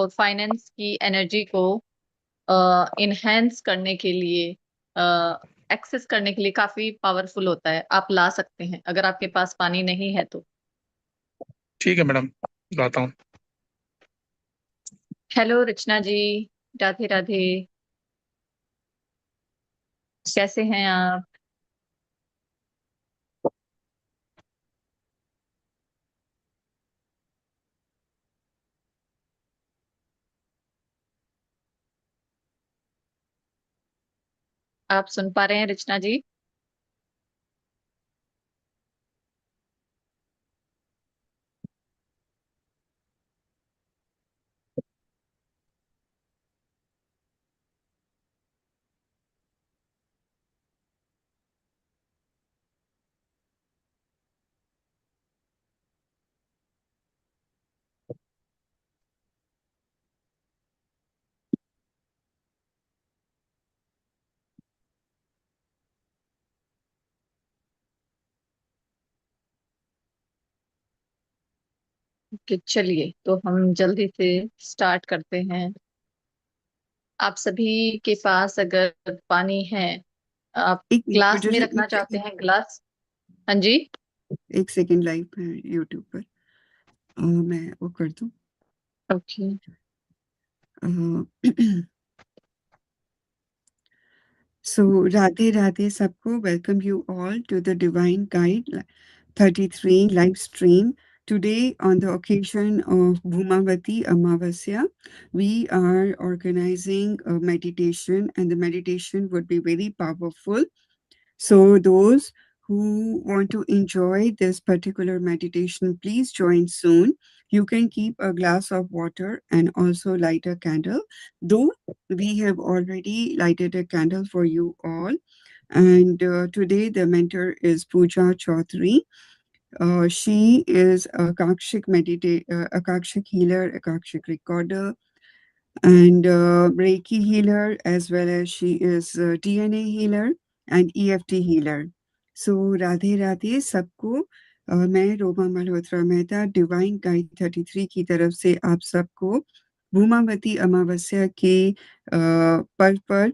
और फाइनेंस की एनर्जी को इनहेंस करने के लिए, एक्सेस करने के लिए काफी पावरफुल होता है। आप ला सकते हैं अगर आपके पास पानी नहीं है तो। ठीक है मैडम, लाता हूँ। हेलो रचना जी, राधे राधे। कैसे हैं आप? आप सुन पा रहे हैं रचना जी? कि चलिए तो हम जल्दी से स्टार्ट करते हैं। आप सभी के पास अगर पानी है, आप एक मिनट ग्लास पूजा में जी, रखना एक चाहते सेकंड। हैं ग्लास। हाँ जी। एक सेकंड, लाइव है यूट्यूब पर। मैं वो कर दूं। ओके। सो राधे राधे सबको, welcome you all to the divine guide 33 live stream. Today, on the occasion of Bhumavati Amavasya, we are organizing a meditation, and the meditation would be very powerful. So those who want to enjoy this particular meditation, please join soon. You can keep a glass of water and also light a candle. Though we have already lighted a candle for you all. And today the mentor is Pooja Chaudhary. She is a Akakshik healer, Akakshik recorder, and Reiki healer, as well as she is a DNA healer and EFT healer. So Radhe Radhe सबको। मैं Roma Malhotra Mehta divine guide 33 की तरफ से आप सबको भूमावती अमावस्या के पर्व पर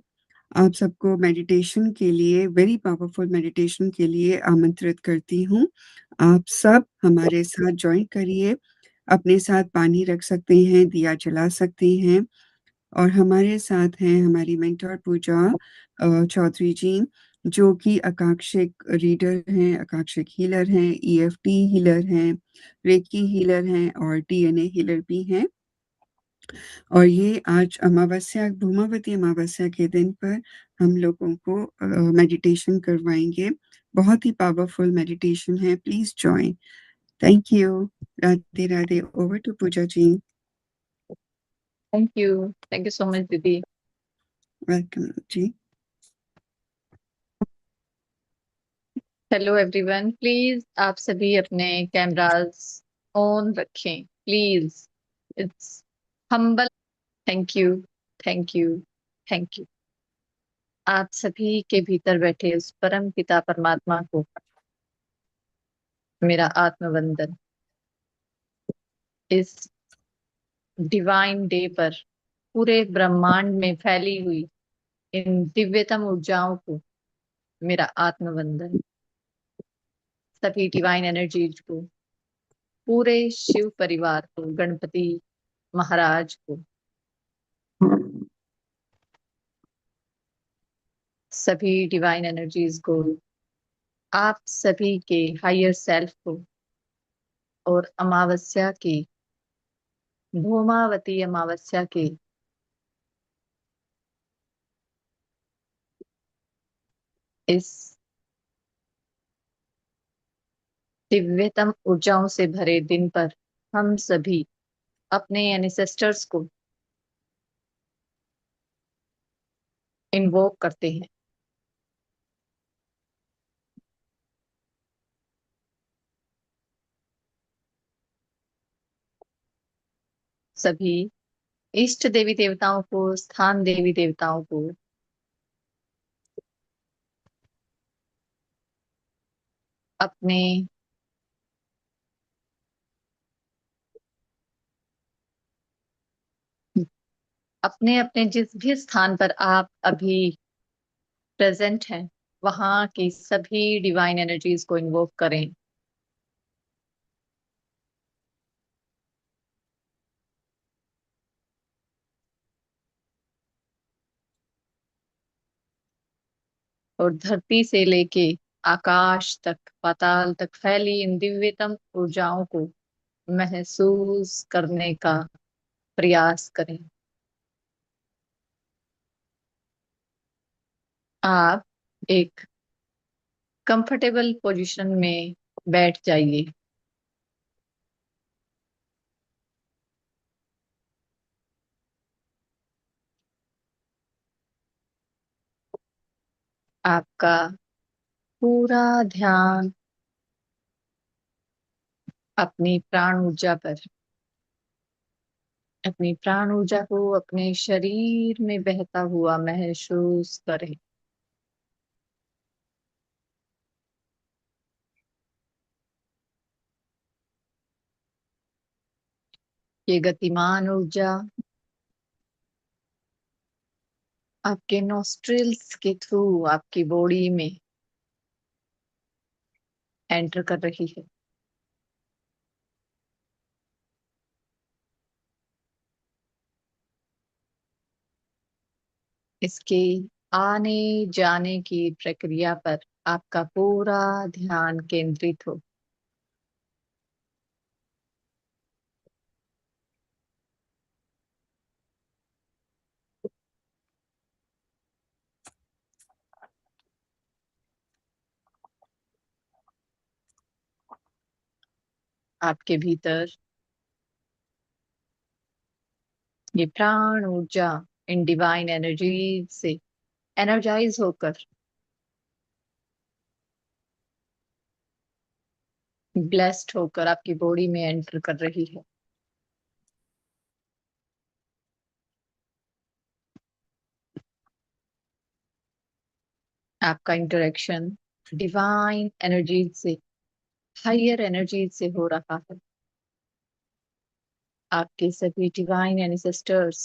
आप सबको मेडिटेशन के लिए, वेरी पावरफुल मेडिटेशन के लिए आमंत्रित करती हूँ। आप सब हमारे साथ ज्वाइन करिए। अपने साथ पानी रख सकते हैं, दिया जला सकते हैं। और हमारे साथ हैं हमारी मेंटर पूजा चौधरी जी, जो कि आकांक्षिक रीडर हैं, आकांक्षिक हीलर हैं, ईएफटी हीलर हैं, रेकी हीलर हैं और डीएनए हीलर भी हैं। और ये आज अमावस्या, भूमावती अमावस्या के दिन पर हम लोगों को मेडिटेशन करवाएंगे। बहुत ही पावरफुल मेडिटेशन है, please join. Thank you. Radhe Radhe. Over to Pooja ji. Thank you so much दीदी। Welcome ji. Hello everyone, please आप सभी अपने कैमरास ऑन रखें please. It's humble. Thank you, thank you, thank you. आप सभी के भीतर बैठे उस परम पिता परमात्मा को मेरा आत्मवंदन। इस डिवाइन डे पर पूरे ब्रह्मांड में फैली हुई इन दिव्यतम ऊर्जाओं को मेरा आत्मवंदन। सभी डिवाइन एनर्जीज को, पूरे शिव परिवार को, गणपति महाराज को, सभी डिवाइन एनर्जीज को, आप सभी के हायर सेल्फ को, और अमावस्या के, भूमावती अमावस्या के इस दिव्यतम ऊर्जाओं से भरे दिन पर हम सभी अपने एनिसेस्टर्स को इन्वोक करते हैं। सभी इष्ट देवी देवताओं को, स्थान देवी देवताओं को, अपने अपने अपने जिस भी स्थान पर आप अभी प्रेजेंट हैं, वहां की सभी डिवाइन एनर्जीज को इन्वोक करें। और धरती से लेके आकाश तक, पाताल तक फैली इन दिव्यतम ऊर्जाओं को महसूस करने का प्रयास करें। आप एक कंफर्टेबल पोजीशन में बैठ जाइए। आपका पूरा ध्यान अपनी प्राण ऊर्जा पर, अपनी प्राण ऊर्जा को अपने शरीर में बहता हुआ महसूस करें। ये गतिमान ऊर्जा आपके नोस्ट्रिल्स के थ्रू आपकी बॉडी में एंटर कर रही है। इसके आने जाने की प्रक्रिया पर आपका पूरा ध्यान केंद्रित हो। आपके भीतर ये प्राण ऊर्जा इन डिवाइन एनर्जी से एनर्जाइज होकर, ब्लेस्ड होकर आपकी बॉडी में एंटर कर रही है। आपका इंटरेक्शन डिवाइन एनर्जी से, हायर एनर्जी से हो रहा है। आपके सभी डिवाइन एनिसेस्टर्स,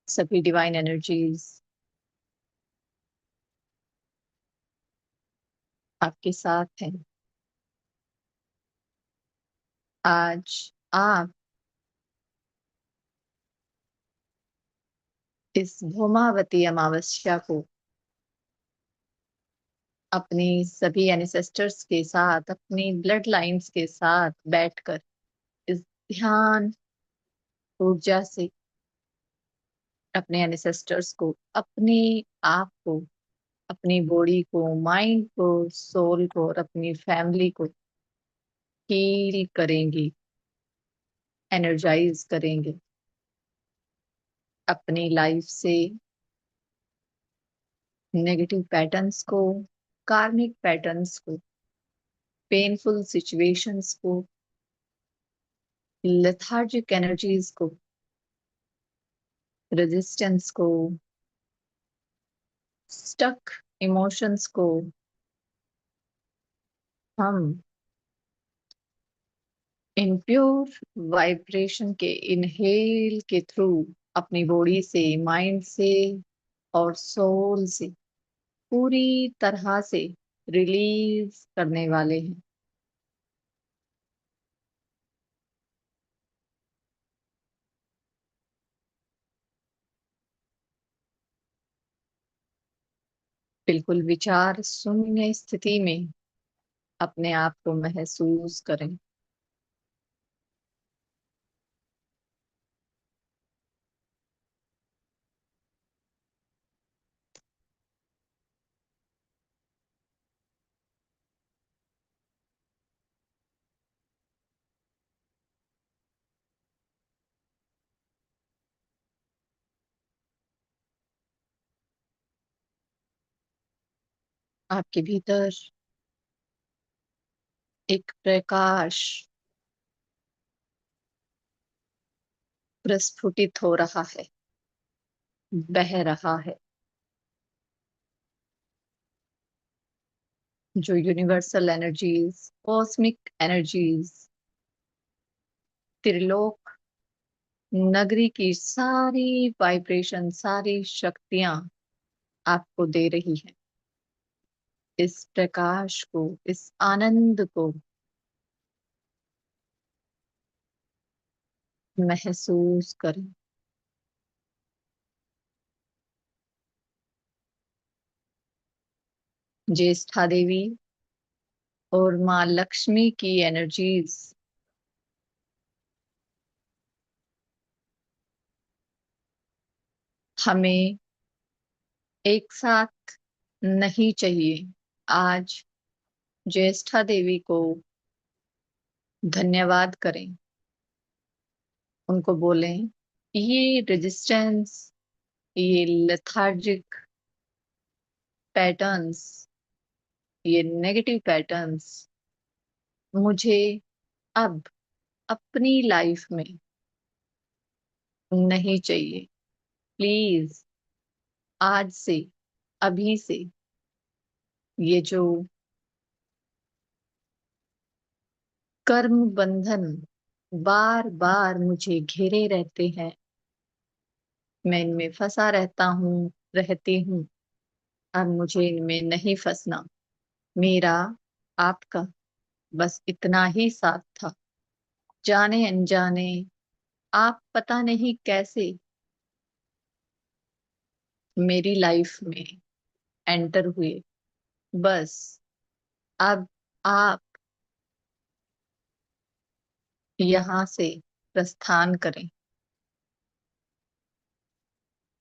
सभी डिवाइन एनर्जीज आपके साथ हैं। आज आप इस भौमावती अमावस्या को अपनी सभी एनिसेस्टर्स के साथ, अपनी ब्लड लाइंस के साथ बैठकर इस ध्यान ऊर्जा से अपने एनिसेस्टर्स को, अपने आप को, अपनी बॉडी को, माइंड को, सोल को और अपनी फैमिली को हील करेंगी, एनर्जाइज करेंगे। अपनी लाइफ से नेगेटिव पैटर्न्स को, कार्मिक पैटर्न्स को, पेनफुल सिचुएशंस को, लेथार्जिक एनर्जीज को, रेजिस्टेंस को, स्टक इमोशंस को हम इन प्योर वाइब्रेशन के इनहेल के थ्रू अपनी बॉडी से, माइंड से और सोल से पूरी तरह से रिलीज करने वाले हैं। बिल्कुल विचार शून्य स्थिति में अपने आप को महसूस करें। आपके भीतर एक प्रकाश प्रस्फुटित हो रहा है, बह रहा है, जो universal energies, cosmic energies, Trilok नगरी की सारी वाइब्रेशन, सारी शक्तियां आपको दे रही है। इस प्रकाश को, इस आनंद को महसूस करें। ज्येष्ठा देवी और माँ लक्ष्मी की एनर्जीज हमें एक साथ नहीं चाहिए। आज ज्येष्ठा देवी को धन्यवाद करें, उनको बोलें ये रेजिस्टेंस, ये लेथार्जिक पैटर्न्स, ये नेगेटिव पैटर्न्स मुझे अब अपनी लाइफ में नहीं चाहिए। प्लीज आज से, अभी से ये जो कर्म बंधन बार बार मुझे घेरे रहते हैं, मैं इनमें फंसा रहती हूँ। अब मुझे इनमें नहीं फंसना। मेरा आपका बस इतना ही साथ था। जाने अनजाने आप पता नहीं कैसे मेरी लाइफ में एंटर हुए। बस अब आप यहाँ से प्रस्थान करें।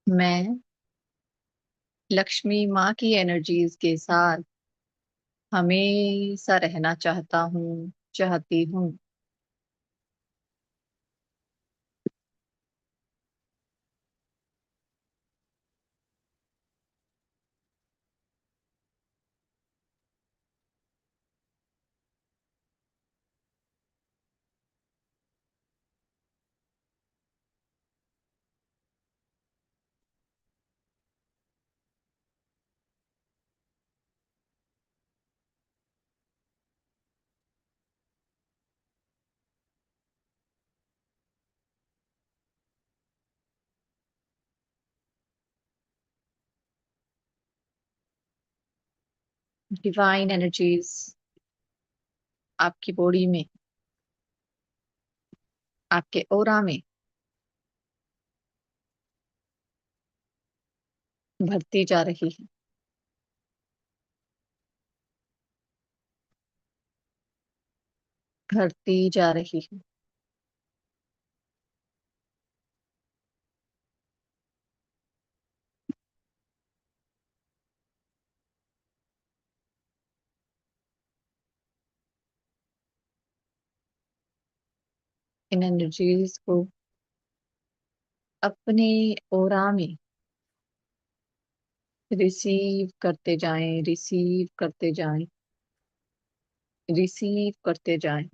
मैं लक्ष्मी माँ की एनर्जीज के साथ हमेशा रहना चाहती हूँ। डिवाइन एनर्जीज आपकी बॉडी में, आपके ऑरा में भरती जा रही है। भरती जा रही है। इन एनर्जीज को अपने ऑरा में रिसीव करते जाएं, रिसीव करते जाएं, रिसीव करते जाएं।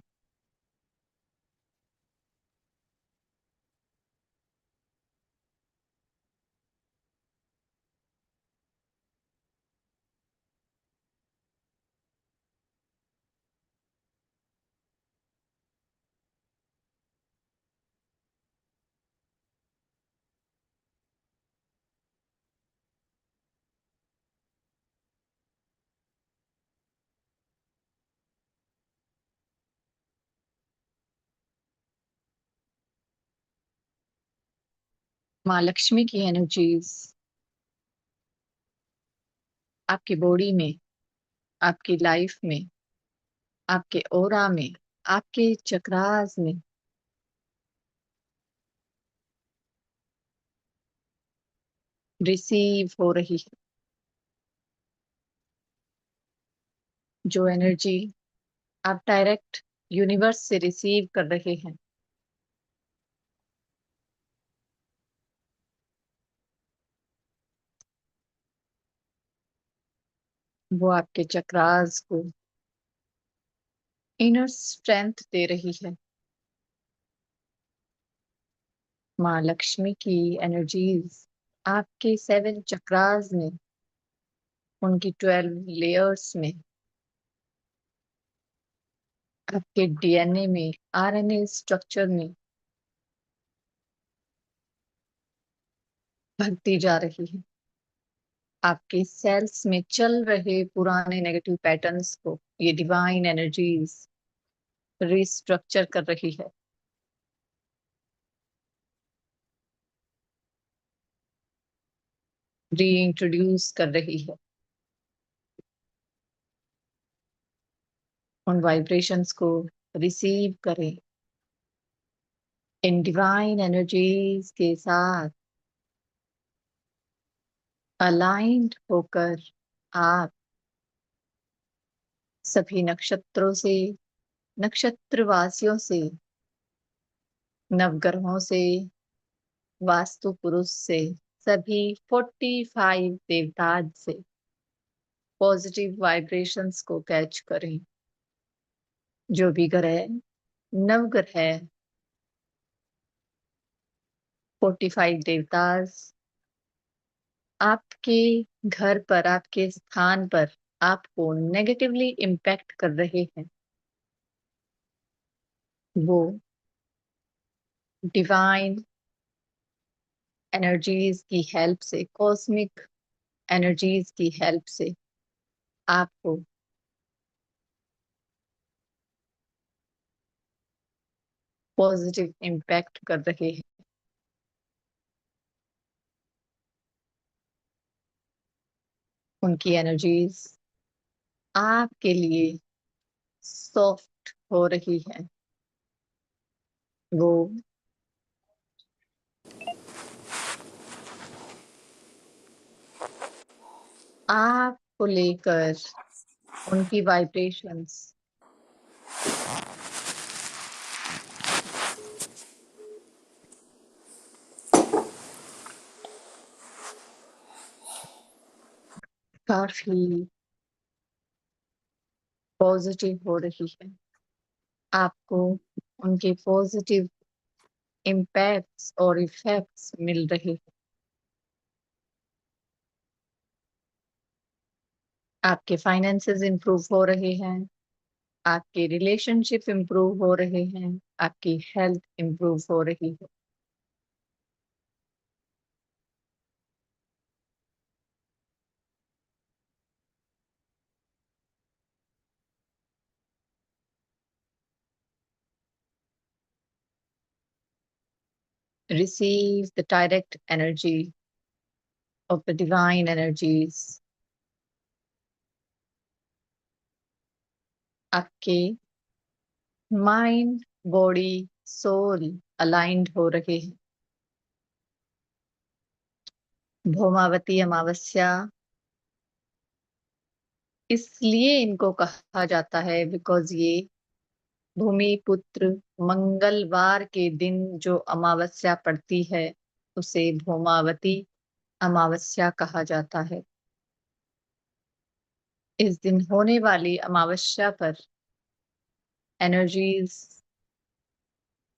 माँ लक्ष्मी की एनर्जीज आपकी बॉडी में, आपकी लाइफ में, आपके ऑरा में, आपके चक्रास में रिसीव हो रही है। जो एनर्जी आप डायरेक्ट यूनिवर्स से रिसीव कर रहे हैं, वो आपके चक्रास को इनर स्ट्रेंथ दे रही है। माँ लक्ष्मी की एनर्जीज आपके 7 चक्रास में, उनकी 12 लेयर्स में, आपके डीएनए में, आरएनए स्ट्रक्चर में भगती जा रही है। आपके सेल्स में चल रहे पुराने नेगेटिव पैटर्न्स को ये डिवाइन एनर्जीज रिस्ट्रक्चर कर रही है। रीइंट्रोड्यूस कर रही है। उन वाइब्रेशंस को रिसीव करें। इन डिवाइन एनर्जीज के साथ अलाइंड होकर आप सभी नक्षत्रों से, नक्षत्रवासियों से, नवग्रहों से, वास्तु पुरुष से, सभी 45 देवताज से पॉजिटिव वाइब्रेशंस को कैच करें। जो भी ग्रह, नवग्रह, 45 देवताज आपके घर पर, आपके स्थान पर आपको नेगेटिवली इम्पैक्ट कर रहे हैं, वो डिवाइन एनर्जीज की हेल्प से, कॉस्मिक एनर्जीज की हेल्प से आपको पॉजिटिव इम्पैक्ट कर रहे हैं। उनकी एनर्जीज आपके लिए सॉफ्ट हो रही है। वो आपको लेकर, उनकी वाइब्रेशंस काफी पॉजिटिव हो रही है। आपको उनके पॉजिटिव इम्पैक्ट्स और इफेक्ट्स मिल रहे हैं। आपके फाइनेंसेस इंप्रूव हो रहे हैं। आपके रिलेशनशिप इंप्रूव हो रहे हैं। आपकी हेल्थ इंप्रूव हो रही है। Receive the direct energy of the divine energies. आपके माइंड, बॉडी, सोल अलाइंड हो रहे हैं। भौमावती अमावस्या इसलिए इनको कहा जाता है बिकॉज ये भूमिपुत्र मंगलवार के दिन जो अमावस्या पड़ती है उसे भौमावती अमावस्या कहा जाता है। इस दिन होने वाली अमावस्या पर एनर्जीज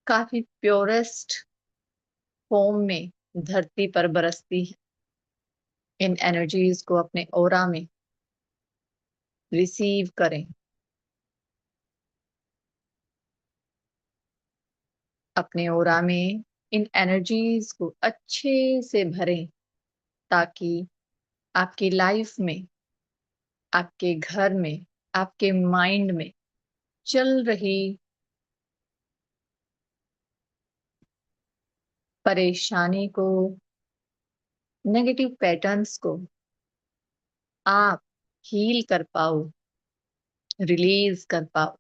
काफी प्योरेस्ट फॉर्म में धरती पर बरसती है। इन एनर्जीज को अपने ऑरा में रिसीव करें। अपने ऑरा में इन एनर्जीज को अच्छे से भरें ताकि आपकी लाइफ में, आपके घर में, आपके माइंड में चल रही परेशानी को, नेगेटिव पैटर्न्स को आप हील कर पाओ, रिलीज कर पाओ।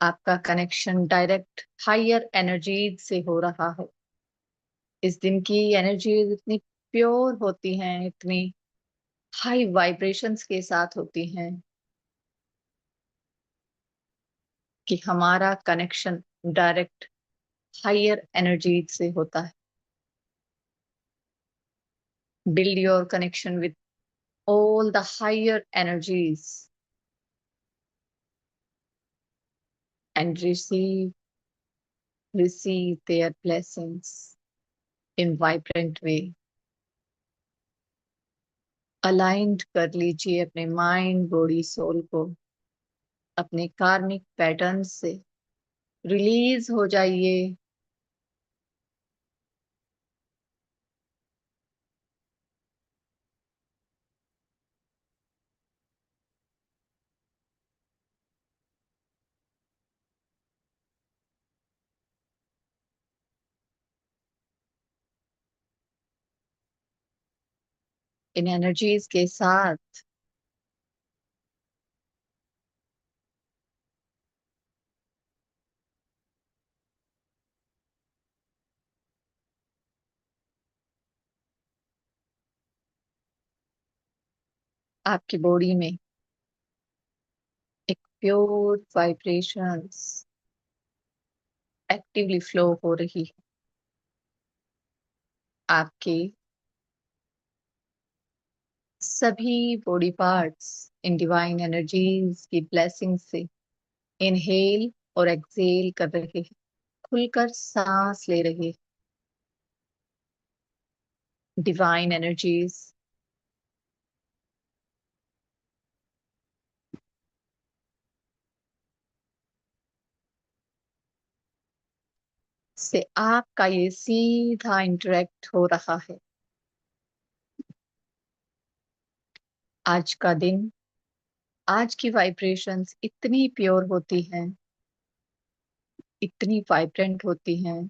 आपका कनेक्शन डायरेक्ट हायर एनर्जी से हो रहा है। इस दिन की एनर्जीज इतनी प्योर होती हैं, इतनी हाई वाइब्रेशंस के साथ होती हैं कि हमारा कनेक्शन डायरेक्ट हायर एनर्जी से होता है। Build your connection with all the higher energies and receive their blessings in vibrant way. Aligned कर लीजिए अपने माइंड, बॉडी, सोल को अपने कार्मिक पैटर्न से। रिलीज हो जाइए। इन एनर्जीज के साथ आपकी बॉडी में एक प्योर वाइब्रेशंस एक्टिवली फ्लो हो रही है। आपके सभी body parts in divine energies की ब्लेसिंग से इनहेल और एक्सहेल कर रहे हैं, खुलकर सांस ले रहे हैं। डिवाइन एनर्जीज से आपका ये सीधा इंटरेक्ट हो रहा है। आज का दिन, आज की वाइब्रेशंस इतनी प्योर होती हैं, इतनी वाइब्रेंट होती हैं।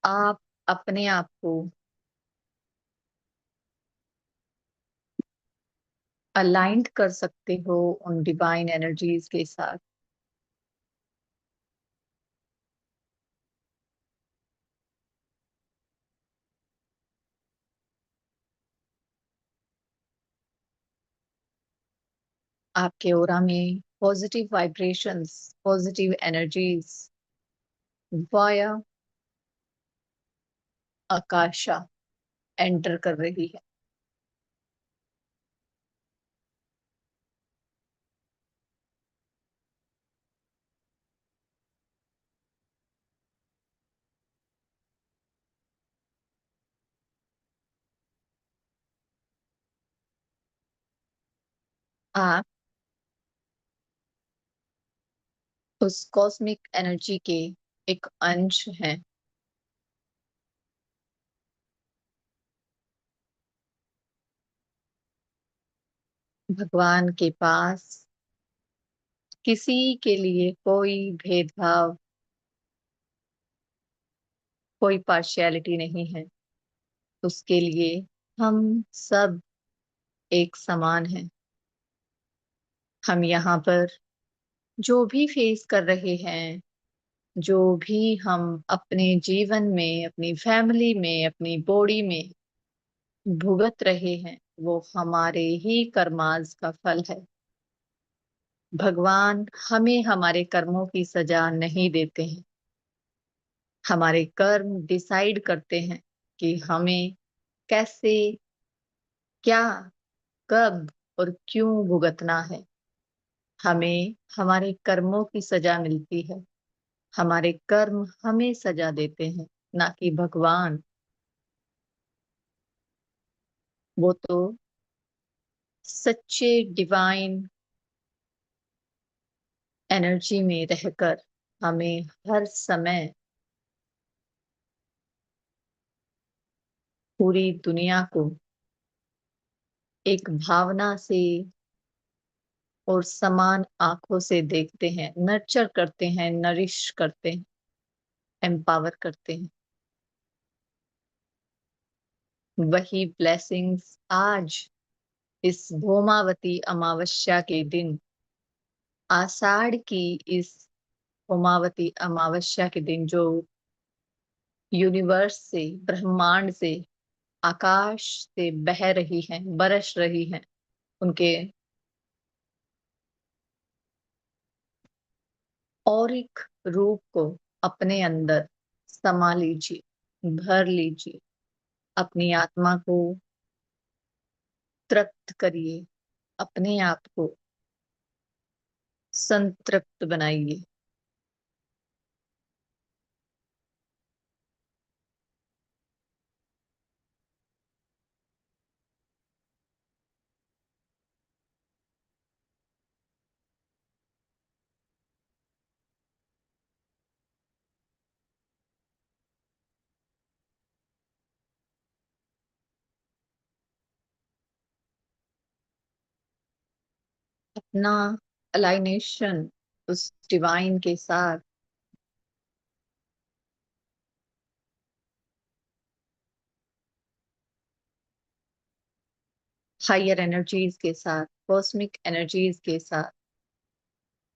आप अपने आप को अलाइंड कर सकते हो उन डिवाइन एनर्जीज के साथ। आपके ऑरा में positive vibrations, positive energies via akasha enter कर रही है। आप उस कॉस्मिक एनर्जी के एक अंश हैं। भगवान के पास किसी के लिए कोई भेदभाव, कोई पार्शियलिटी नहीं है। उसके लिए हम सब एक समान हैं। हम यहाँ पर जो भी फेस कर रहे हैं, जो भी हम अपने जीवन में, अपनी फैमिली में, अपनी बॉडी में भुगत रहे हैं, वो हमारे ही कर्मास का फल है। भगवान हमें हमारे कर्मों की सजा नहीं देते हैं। हमारे कर्म डिसाइड करते हैं कि हमें कैसे, क्या, कब और क्यों भुगतना है। हमें हमारे कर्मों की सजा मिलती है। हमारे कर्म हमें सजा देते हैं, ना कि भगवान। वो तो सच्चे डिवाइन एनर्जी में रहकर हमें हर समय पूरी दुनिया को एक भावना से और समान आंखों से देखते हैं, नर्चर करते हैं, नरिश करते हैं, एम्पावर करते हैं। वही ब्लेसिंग्स आज इस भौमावती अमावस्या के दिन, आषाढ़ की इस भौमावती अमावस्या के दिन, जो यूनिवर्स से, ब्रह्मांड से, आकाश से बह रही हैं, बरस रही हैं, उनके औरिक रूप को अपने अंदर समा लीजिए, भर लीजिए। अपनी आत्मा को तृप्त करिए, अपने आप को संतृप्त बनाइए। अपना अलाइनेशन उस डिवाइन के साथ हायर एनर्जीज के साथ, कॉस्मिक एनर्जीज के साथ,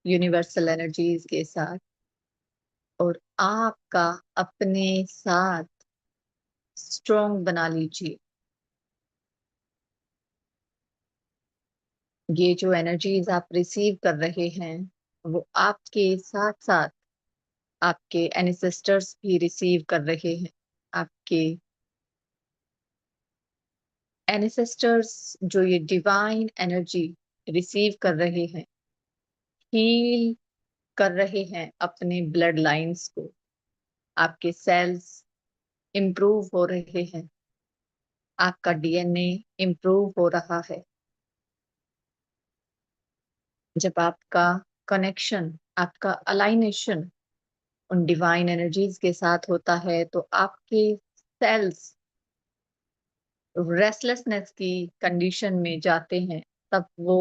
यूनिवर्सल एनर्जीज के साथ, और आपका अपने साथ स्ट्रॉन्ग बना लीजिए। ये जो एनर्जीज आप रिसीव कर रहे हैं वो आपके साथ साथ आपके एनिसेस्टर्स भी रिसीव कर रहे हैं। आपके एनिसेस्टर्स जो ये डिवाइन एनर्जी रिसीव कर रहे हैं, हील कर रहे हैं अपने ब्लड लाइंस को। आपके सेल्स इंप्रूव हो रहे हैं, आपका डीएनए इंप्रूव हो रहा है। जब आपका कनेक्शन, आपका अलाइनेशन उन डिवाइन एनर्जीज के साथ होता है तो आपके सेल्स रेस्टलेसनेस की कंडीशन में जाते हैं। तब वो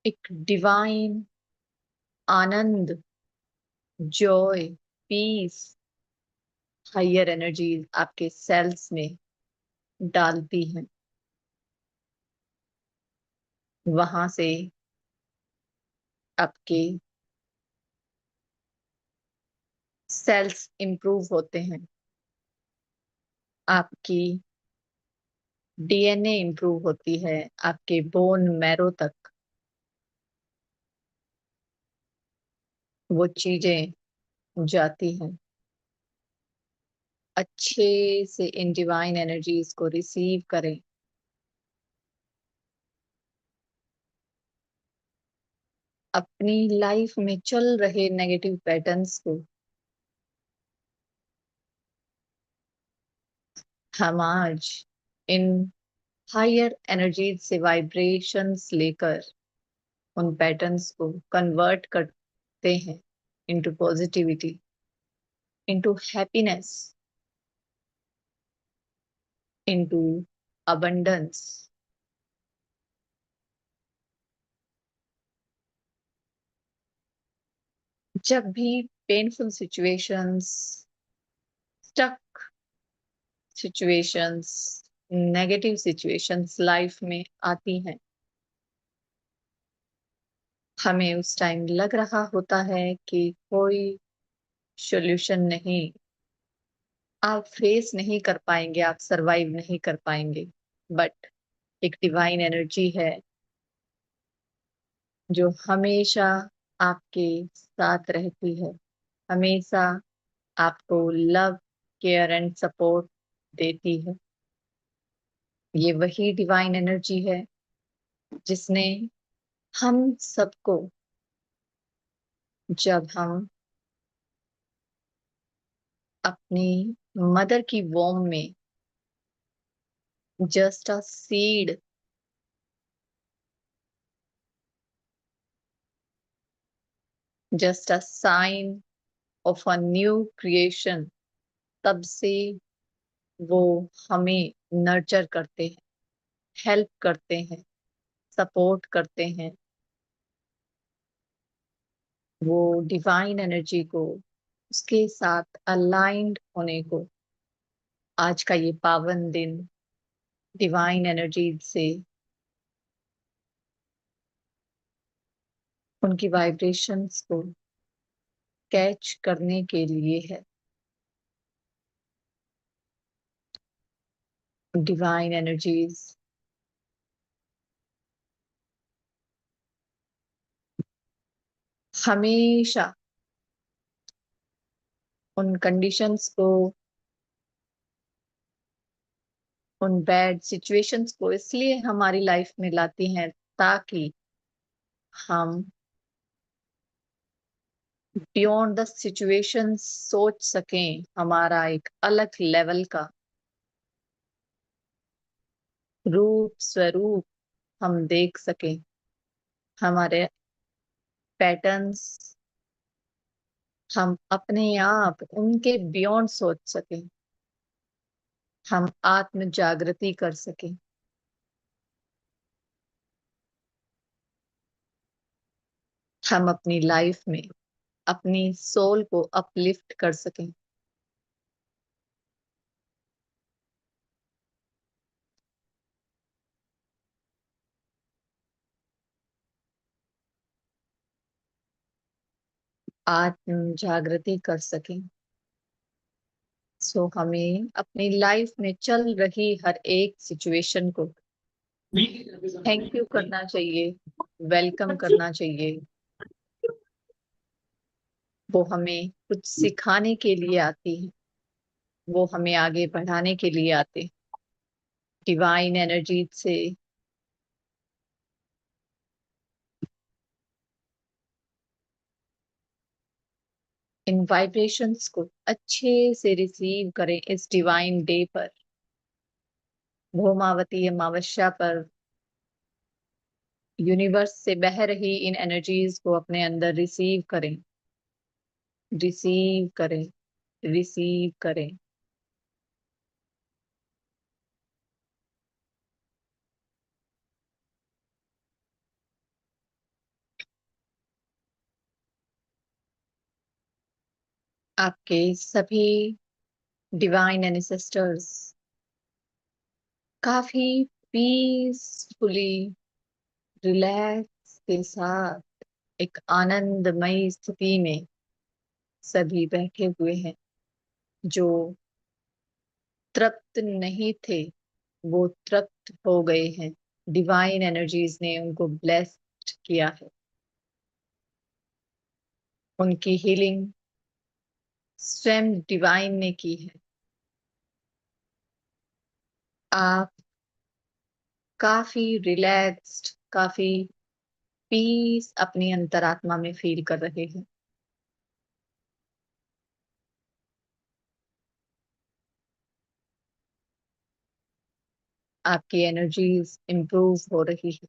एक डिवाइन आनंद, जॉय, पीस, हायर एनर्जीज आपके सेल्स में डालती हैं। वहां से आपके सेल्स इंप्रूव होते हैं, आपकी डीएनए इंप्रूव होती है, आपके बोन मैरो तक वो चीजें जाती हैं। अच्छे से इन डिवाइन एनर्जीज को रिसीव करें। अपनी लाइफ में चल रहे नेगेटिव पैटर्न्स को हम आज इन हायर एनर्जीज से वाइब्रेशंस लेकर उन पैटर्न्स को कन्वर्ट करते हैं into positivity, into happiness, into abundance. जब भी painful situations, stuck situations, negative situations life में आती हैं, हमें उस टाइम लग रहा होता है कि कोई सॉल्यूशन नहीं, आप फेस नहीं कर पाएंगे, आप सरवाइव नहीं कर पाएंगे। बट एक डिवाइन एनर्जी है जो हमेशा आपके साथ रहती है, हमेशा आपको लव, केयर एंड सपोर्ट देती है। ये वही डिवाइन एनर्जी है जिसने हम सबको, जब हम अपनी मदर की वोम में just a seed, just a sign of a new creation, तब से वो हमें नर्चर करते हैं, हेल्प करते हैं, सपोर्ट करते हैं। वो डिवाइन एनर्जी को, उसके साथ अलाइंड होने को, आज का ये पावन दिन डिवाइन एनर्जी से उनकी वाइब्रेशंस को कैच करने के लिए है। डिवाइन एनर्जीज हमेशा उन कंडीशंस को, उन बैड सिचुएशंस को इसलिए हमारी लाइफ में लाती हैं ताकि हम बियॉन्ड द सिचुएशन सोच सकें, हमारा एक अलग लेवल का रूप स्वरूप हम देख सकें, हमारे पैटर्न्स हम अपने आप उनके बियॉन्ड सोच सकें, हम आत्म जागृति कर सकें। हम अपनी लाइफ में अपनी सोल को अपलिफ्ट कर सकें। आत्म जागृति कर सकें। सो हमें अपनी लाइफ में चल रही हर एक सिचुएशन को थैंक यू करना चाहिए, वेलकम करना चाहिए। वो हमें कुछ सिखाने के लिए आती है, वो हमें आगे बढ़ाने के लिए आते हैं। डिवाइन एनर्जी से इन वाइब्रेशंस को अच्छे से रिसीव करें। इस डिवाइन डे पर, भौमावती अमावस्या पर, यूनिवर्स से बह रही इन एनर्जीज को अपने अंदर रिसीव करें, रिसीव करें, रिसीव करें। आपके सभी डिवाइन एनिसेस्टर्स काफी पीसफुली, रिलैक्स के साथ एक आनंदमयी स्थिति में सभी बैठे हुए हैं। जो तृप्त नहीं थे वो तृप्त हो गए हैं। डिवाइन एनर्जीज ने उनको ब्लेस्ड किया है। उनकी हीलिंग स्वयं डिवाइन ने की है। आप काफी रिलैक्स्ड, काफी पीस अपनी अंतरात्मा में फील कर रहे हैं। आपकी एनर्जीज इंप्रूव हो रही है।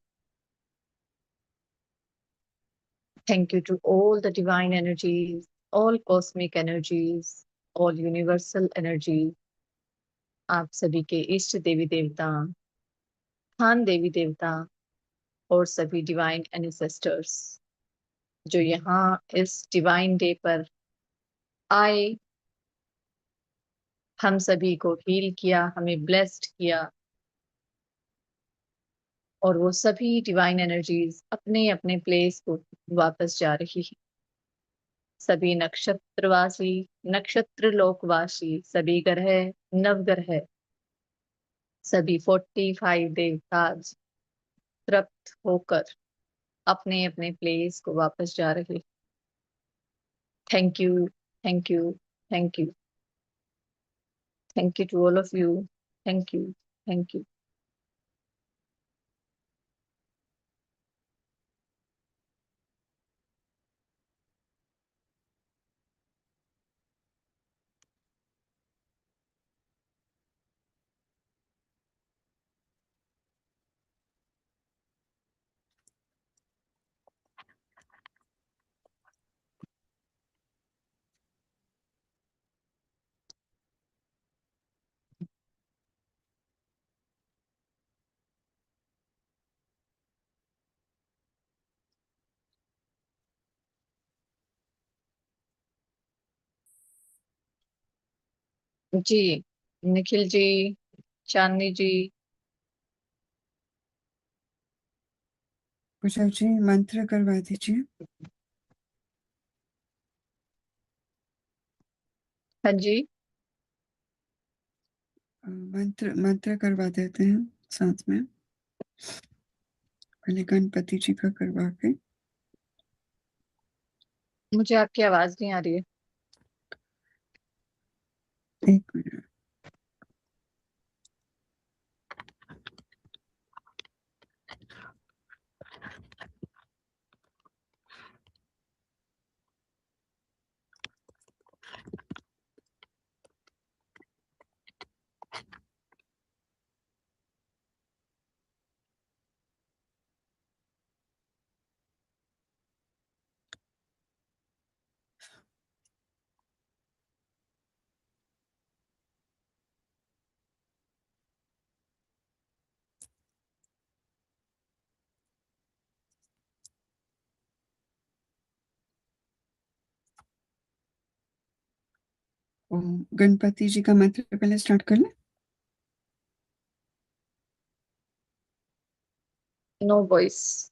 Thank you to all the divine energies, all cosmic energies, all universal energies. आप सभी के इष्ट देवी देवता, स्थान देवी देवता और सभी डिवाइन एनिसेस्टर्स जो यहाँ इस डिवाइन डे पर आए, हम सभी को हील किया, हमें ब्लेस्ड किया। और वो सभी डिवाइन एनर्जीज अपने अपने प्लेस को वापस जा रही है। सभी नक्षत्रवासी, नक्षत्र लोकवासी, सभी ग्रह, नवग्रह, सभी 45 देवताज तृप्त होकर अपने अपने प्लेस को वापस जा रहे। Thank you, thank you, thank you, thank you to all of you. Thank you, thank you. जी, निखिल जी, चांदनी जी। कुशल जी मंत्र करवा दीजिए। हाँ जी। मंत्र मंत्र करवा देते हैं साथ में, पहले गणपति जी का करवा के। मुझे आपकी आवाज नहीं आ रही है। एक मिनट। गणपति जी का मंत्र पहले स्टार्ट कर लें। No voice.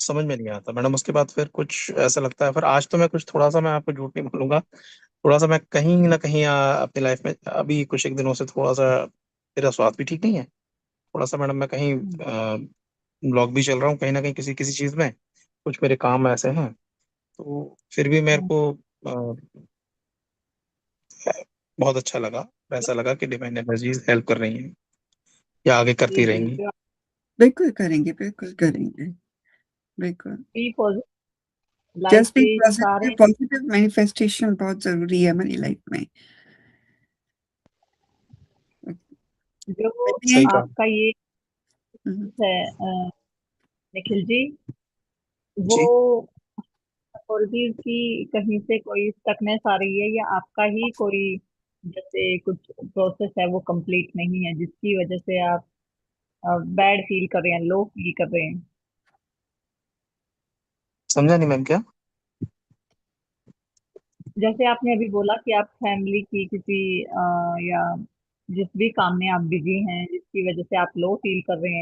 समझ में नहीं आता मैडम। उसके बाद फिर कुछ ऐसा लगता है, फिर आज तो मैं कुछ थोड़ा सा, मैं आपको झूठ नहीं बोलूंगा, थोड़ा सा मैं कहीं ना कहीं अपनी लाइफ में अभी कुछ एक दिनों से थोड़ा सा मेरा स्वास्थ्य भी ठीक नहीं है। थोड़ा सा मैडम मैं कहीं ब्लॉक भी चल रहा हूँ कहीं ना कहीं किसी किसी चीज में। कुछ मेरे काम ऐसे हैं, तो फिर भी मेरे को बहुत अच्छा लगा। ऐसा लगा कि डिवाइन एनर्जीज हेल्प कर रही हैं या आगे जी करती जी, रहेंगी। जो बिल्कुल करेंगे, बिल्कुल करेंगे, बिल्कुल। Be positive life just be के पॉजिटिव, सारे पॉजिटिव मैनिफेस्टेशन बहुत जरूरी है हमारी लाइफ में। जो सही चलिए। कहा। आपका ये हम्म, है निखिल जी, वो जी। अथॉरिटीज की कहीं से कोई स्टकनेस आ रही है, या आपका ही कोई जैसे कुछ प्रोसेस है वो कंप्लीट नहीं है, जिसकी वजह से आप बैड फील कर रहे हैं, लो फील कर रहे हैं? समझा नहीं मैम क्या? जैसे आपने अभी बोला कि आप फैमिली की किसी या जिस भी काम में आप बिजी हैं, जिसकी वजह से आप लो फील कर रहे हैं,